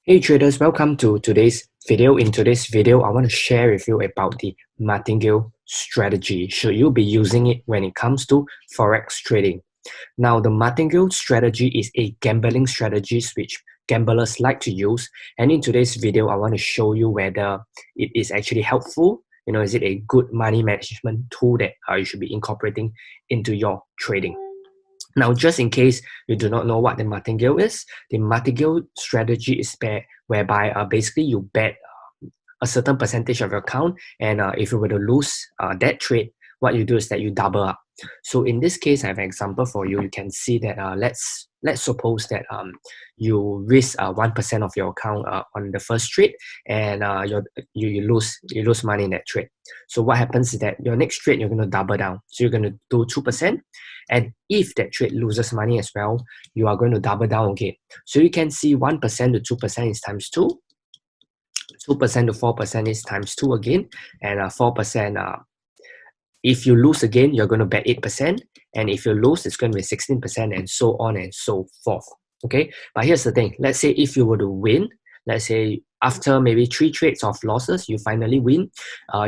Hey traders, welcome to today's video. In today's video, I want to share with you about the Martingale strategy. Should you be using it when it comes to forex trading? Now, the Martingale strategy is a gambling strategy which gamblers like to use. And in today's video, I want to show you whether it is actually helpful. Is it a good money management tool that you should be incorporating into your trading? Now, just in case you do not know what the martingale is, the martingale strategy is whereby basically you bet a certain percentage of your account, and if you were to lose that trade, what you do is that you double up. So in this case, I have an example for you. You can see that let's suppose that you risk 1% of your account on the first trade, and you lose money in that trade. So what happens is that your next trade you're going to double down. So you're going to do 2%, and if that trade loses money as well, you are going to double down again. So you can see 1% to 2% is times 2. 2% to 4% is times 2 again, and 4%, if you lose again, you're going to bet 8%, and if you lose, it's going to be 16%, and so on and so forth. Okay, but here's the thing. Let's say if you were to win, let's say after maybe 3 trades of losses, you finally win,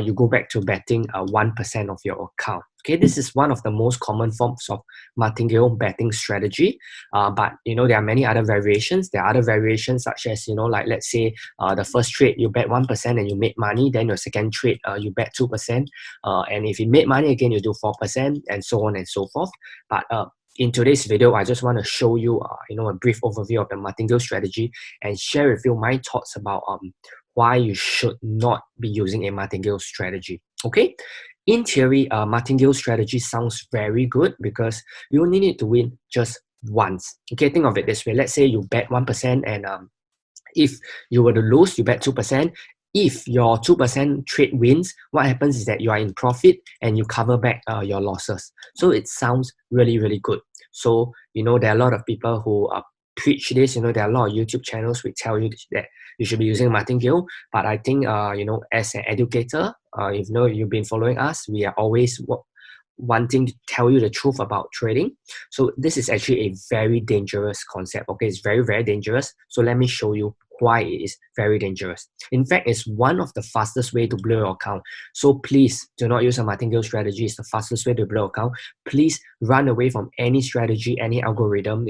you go back to betting 1% of your account. Okay, this is one of the most common forms of martingale betting strategy. But there are many other variations. There are other variations such as like let's say the first trade you bet 1% and you made money. Then your second trade you bet 2%, and if you made money again, you do 4%, and so on and so forth. But in today's video, I just want to show you, a brief overview of the martingale strategy and share with you my thoughts about why you should not be using a martingale strategy. Okay, in theory, martingale strategy sounds very good because you only need to win just once. Okay, think of it this way. Let's say you bet 1%, and if you were to lose, you bet 2%. If your 2% trade wins, what happens is that you are in profit and you cover back your losses. So it sounds really, really good. So, there are a lot of people who preach this. There are a lot of YouTube channels which tell you that you should be using martingale. But I think, as an educator, if you've been following us, we are always wanting to tell you the truth about trading. So this is actually a very dangerous concept. Okay, it's very, very dangerous. So let me show you why it is very dangerous. In fact, it's one of the fastest way to blow your account. So please do not use a martingale strategy. It's the fastest way to blow your account. Please run away from any strategy, any algorithm,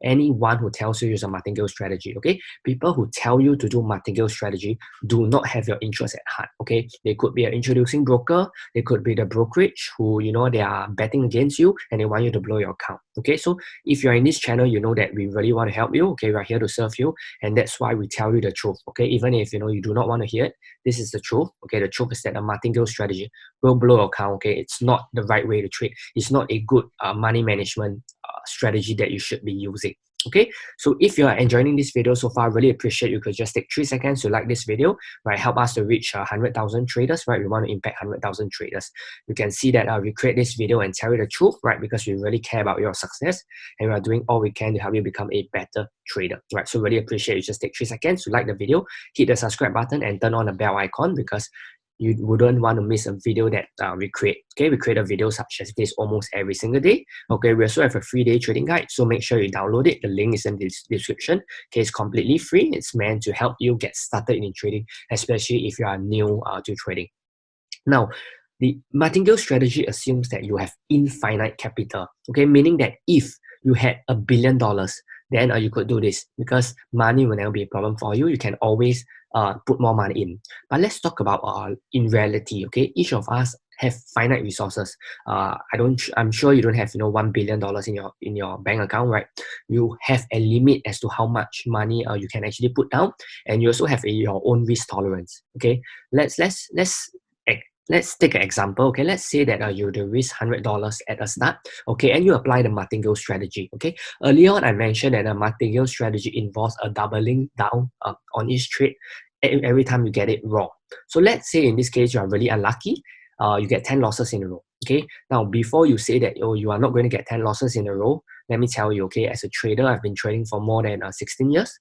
anyone who tells you use a martingale strategy. Okay, people who tell you to do martingale strategy do not have your interest at heart. Okay, they could be an introducing broker. They could be the brokerage who they are betting against you and they want you to blow your account. Okay, so if you're in this channel, you know that we really want to help you. Okay, we're here to serve you, and that's why we tell you the truth. Okay, even if you do not want to hear it, this is the truth. Okay, the truth is that a martingale strategy will blow your account. Okay, it's not the right way to trade. It's not a good money management strategy that you should be using. Okay, so if you are enjoying this video so far, really appreciate you could just take 3 seconds to like this video, right? Help us to reach 100,000 traders, right? We want to impact 100,000 traders. You can see that we create this video and tell you the truth, right? Because we really care about your success and we are doing all we can to help you become a better trader, right? So really appreciate you just take 3 seconds to like the video, hit the subscribe button and turn on the bell icon because you wouldn't want to miss a video that we create. Okay, we create a video such as this almost every single day. Okay, we also have a 3-day trading guide, so make sure you download it. The link is in the description. Okay, it's completely free. It's meant to help you get started in trading, especially if you are new to trading. Now, the martingale strategy assumes that you have infinite capital. Okay, meaning that if you had $1 billion, then you could do this because money will never be a problem for you. You can always put more money in. But let's talk about in reality. Okay, each of us have finite resources. I'm sure you don't have $1 billion in your bank account, right? You have a limit as to how much money you can actually put down, and you also have your own risk tolerance. Okay, let's take an example. Okay, let's say that you risk $100 at the start. Okay, and you apply the martingale strategy. Okay, earlier on I mentioned that the martingale strategy involves a doubling down on each trade every time you get it wrong. So let's say in this case you are really unlucky. You get 10 losses in a row. Okay, now before you say that you are not going to get 10 losses in a row, let me tell you. Okay, as a trader, I've been trading for more than 16 years.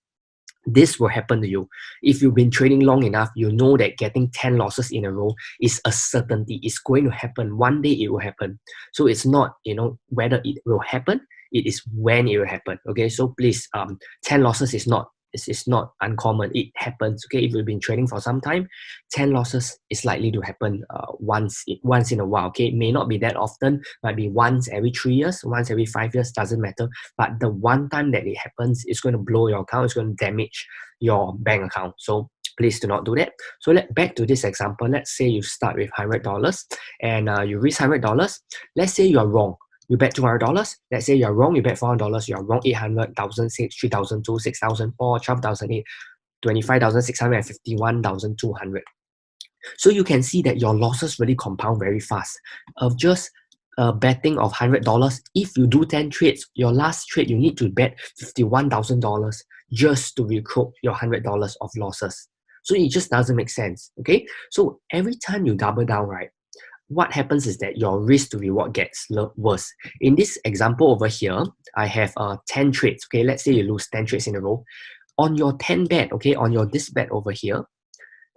This will happen to you. If you've been trading long enough, you know that getting 10 losses in a row is a certainty. It's going to happen. One day it will happen. So it's not, whether it will happen, it is when it will happen. Okay, so please, 10 losses is not It's not uncommon. It happens. Okay, if you've been trading for some time, 10 losses is likely to happen once in a while. Okay, it may not be that often, might be once every 3 years, once every 5 years, doesn't matter. But the one time that it happens, it's going to blow your account. It's going to damage your bank account. So please do not do that. So back to this example. Let's say you start with $100 and you risk $100. Let's say you are wrong. You bet $200. Let's say you're wrong. You bet $400. You're wrong. 800, 1,006, 3,002, 6,004, 12,008, 25,600, and 51,200. So you can see that your losses really compound very fast. Of just betting of $100, if you do 10 trades, your last trade you need to bet $51,000 just to recoup your $100 of losses. So it just doesn't make sense. Okay. So every time you double down, right, what happens is that your risk to reward gets worse. In this example over here, I have 10 trades. Okay, let's say you lose 10 trades in a row. On your 10 bet, okay, on your this bet over here,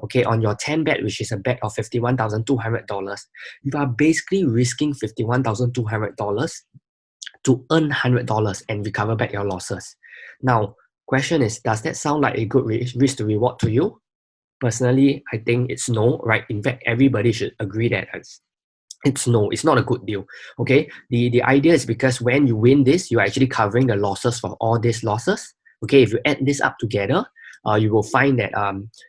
okay, on your 10 bet, which is a bet of $51,200, you are basically risking $51,200 to earn $100 and recover back your losses. Now, question is, does that sound like a good risk to reward to you? Personally, I think it's no, right? In fact, everybody should agree that it's no, it's not a good deal. Okay, the idea is because when you win this, you're actually covering the losses for all these losses. Okay, if you add this up together, you will find that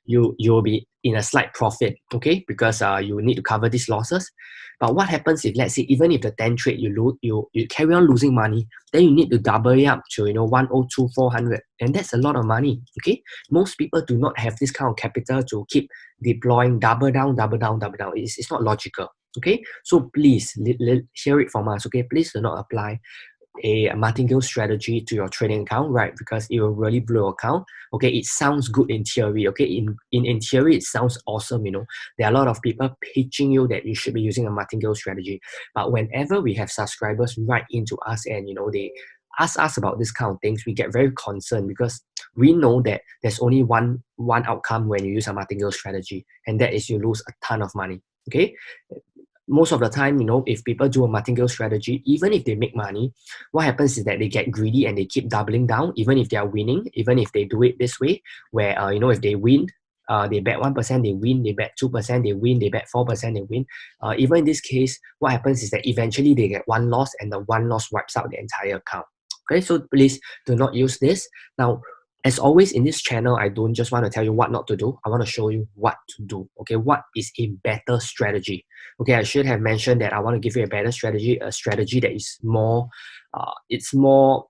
you'll be in a slight profit. Okay, because you need to cover these losses. But what happens if, let's say, even if the 10 trade you lose, you carry on losing money, then you need to double it up to 102,400, and that's a lot of money. Okay, most people do not have this kind of capital to keep deploying double down. It's not logical. Okay, so please hear it from us. Okay, please do not apply a martingale strategy to your trading account, right? Because it will really blow your account. Okay, it sounds good in theory. Okay, in theory it sounds awesome. There are a lot of people pitching you that you should be using a martingale strategy, but whenever we have subscribers write into us and they ask us about this kind of things, we get very concerned because we know that there's only one outcome when you use a martingale strategy, and that is you lose a ton of money. Okay, most of the time, if people do a martingale strategy, even if they make money, what happens is that they get greedy and they keep doubling down, even if they are winning, even if they do it this way, where, if they win, they bet 1%, they win, they bet 2%, they win, they bet 4%, they win. Even in this case, what happens is that eventually they get one loss and the one loss wipes out the entire account. Okay, so please do not use this. Now, as always in this channel, I don't just want to tell you what not to do. I want to show you what to do. Okay, what is a better strategy? Okay, I should have mentioned that I want to give you a better strategy, a strategy that is more, it's more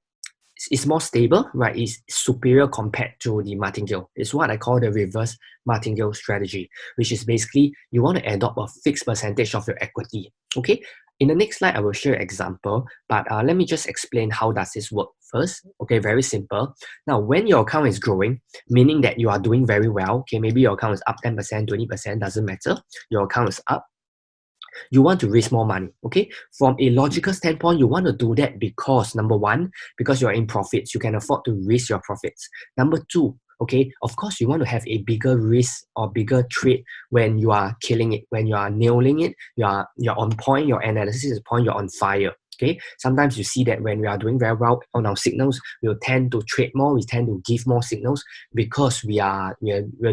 stable, right? It's superior compared to the martingale. It's what I call the reverse martingale strategy, which is basically you want to adopt a fixed percentage of your equity. Okay, in the next slide, I will show you an example, but let me just explain how does this work first. Okay, very simple. Now, when your account is growing, meaning that you are doing very well, okay, maybe your account is up 10%, 20%, doesn't matter. Your account is up. You want to raise more money. Okay, from a logical standpoint, you want to do that because number one, because you're in profits, you can afford to raise your profits. Number two, okay, of course you want to have a bigger risk or bigger trade when you are killing it, when you are nailing it, you're on point, your analysis is point, you're on fire. Okay, sometimes you see that when we are doing very well on our signals, we'll tend to trade more, we tend to give more signals because we're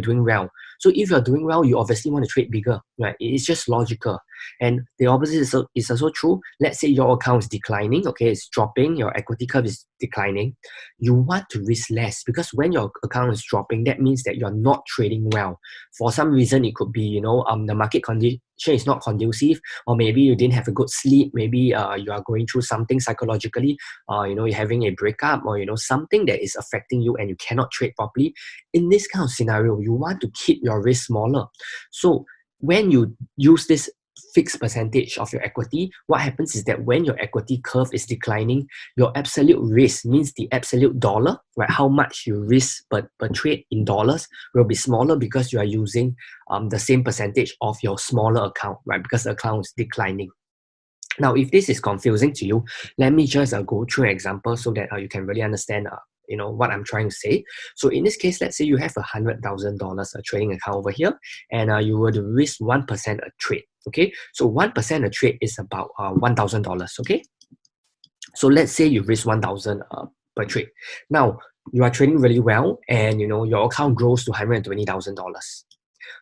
doing well. So if you're doing well, you obviously want to trade bigger, right? It's just logical. And the opposite is also true. Let's say your account is declining, okay, it's dropping, your equity curve is declining. You want to risk less because when your account is dropping, that means that you're not trading well. For some reason, it could be, the market condition is not conducive, or maybe you didn't have a good sleep, maybe you are going through something psychologically, you're having a breakup, or something that is affecting you and you cannot trade properly. In this kind of scenario, you want to keep your risk smaller. So when you use this fixed percentage of your equity, what happens is that when your equity curve is declining, your absolute risk, means the absolute dollar, right, how much you risk per trade in dollars, will be smaller because you are using the same percentage of your smaller account, right, because the account is declining. Now, if this is confusing to you, let me just go through an example so that you can really understand what I'm trying to say. So in this case, let's say you have $100,000 a trading account over here, and you were to risk 1% a trade. Okay, so 1% a trade is about $1,000. Okay, so let's say you risk 1,000 per trade. Now, you are trading really well, and your account grows to $120,000.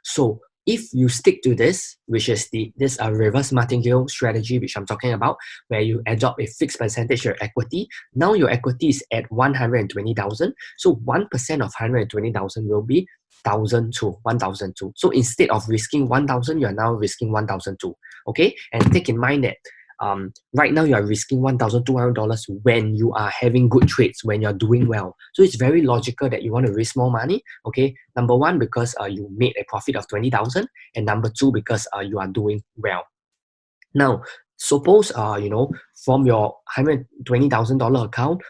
So if you stick to this, which is this reverse martingale strategy, which I'm talking about, where you adopt a fixed percentage of your equity. Now your equity is at 120,000. So 1% of 120,000 will be 1,002. So instead of risking 1,000, you are now risking 1,002. Okay, and take in mind that right now you are risking $1,200 when you are having good trades, when you're doing well. So it's very logical that you want to risk more money. Okay, number one, because you made a profit of 20,000, and number two, because you are doing well. Now, suppose from your $120,000 account,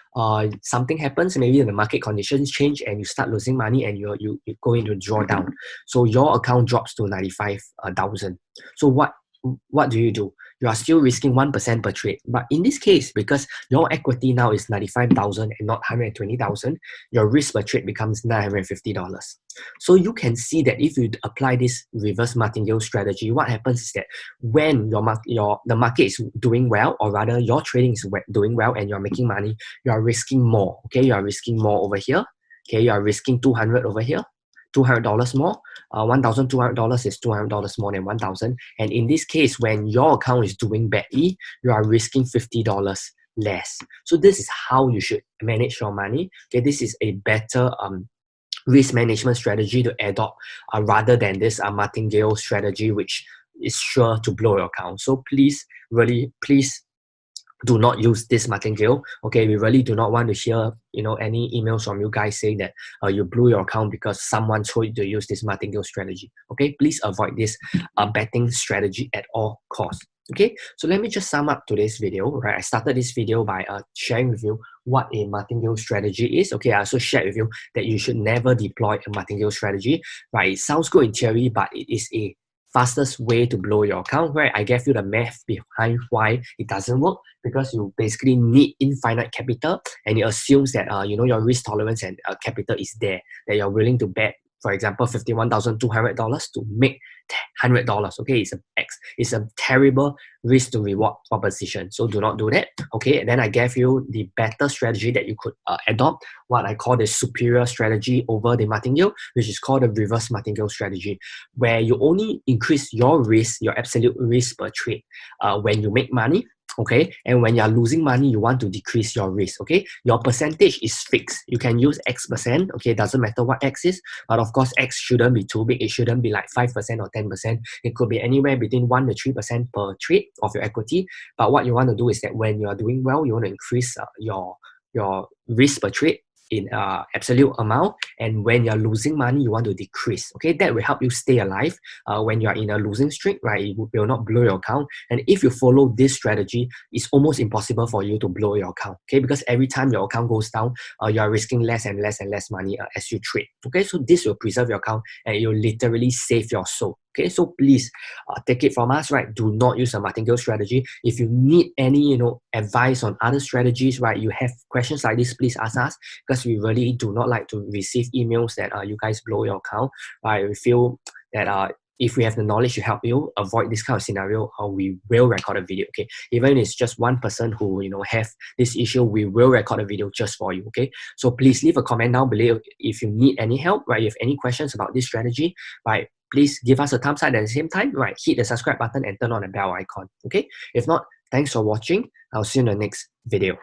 something happens, maybe the market conditions change and you start losing money, and you go into drawdown. So your account drops to 95,000. So what do? You are still risking 1% per trade. But in this case, because your equity now is 95,000 and not 120,000, your risk per trade becomes $950. So you can see that if you apply this reverse martingale strategy, what happens is that when the market is doing well, or rather your trading is doing well and you're making money, you are risking more. Okay, you are risking more over here. Okay, you are risking 200 over here. $200 more. $1,200 is $200 more than 1,000. And in this case, when your account is doing badly, you are risking $50 less. So this is how you should manage your money. Okay, this is a better risk management strategy to adopt rather than this martingale strategy, which is sure to blow your account. So please, really, please do not use this martingale. Okay, we really do not want to hear any emails from you guys saying that you blew your account because someone told you to use this martingale strategy. Okay, please avoid this betting strategy at all costs. Okay, so let me just sum up today's video. Right, I started this video by sharing with you what a martingale strategy is. Okay, I also shared with you that you should never deploy a martingale strategy. Right, it sounds good in theory, but it is a fastest way to blow your account, right? I gave you the math behind why it doesn't work, because you basically need infinite capital, and it assumes that your risk tolerance and capital is there, that you're willing to bet, for example, $51,200 to make $100. Okay, it's a terrible risk to reward proposition. So do not do that. Okay, and then I gave you the better strategy that you could adopt, what I call the superior strategy over the martingale, which is called the reverse martingale strategy, where you only increase your risk, your absolute risk per trade when you make money. Okay, and when you're losing money, you want to decrease your risk. Okay, your percentage is fixed. You can use X%. Okay, it doesn't matter what X is, but of course X shouldn't be too big. It shouldn't be like 5% or 10%. It could be anywhere between 1 to 3% per trade of your equity. But what you want to do is that when you are doing well, you want to increase your risk per trade in absolute amount, and when you're losing money, you want to decrease. Okay, that will help you stay alive when you're in a losing streak, right? It will not blow your account. And if you follow this strategy, it's almost impossible for you to blow your account. Okay, because every time your account goes down, you are risking less and less and less money as you trade. Okay, so this will preserve your account, and it will literally save your soul. Okay, so please take it from us, right? Do not use a martingale strategy. If you need any advice on other strategies, right, you have questions like this, please ask us, because we really do not like to receive emails that you guys blow your account. Right, we feel that if we have the knowledge to help you avoid this kind of scenario, we will record a video. Okay, even if it's just one person who have this issue, we will record a video just for you. Okay, so please leave a comment down below if you need any help, right? If you have any questions about this strategy, right, please give us a thumbs up. At the same time, right, hit the subscribe button and turn on the bell icon. Okay, if not, thanks for watching. I'll see you in the next video.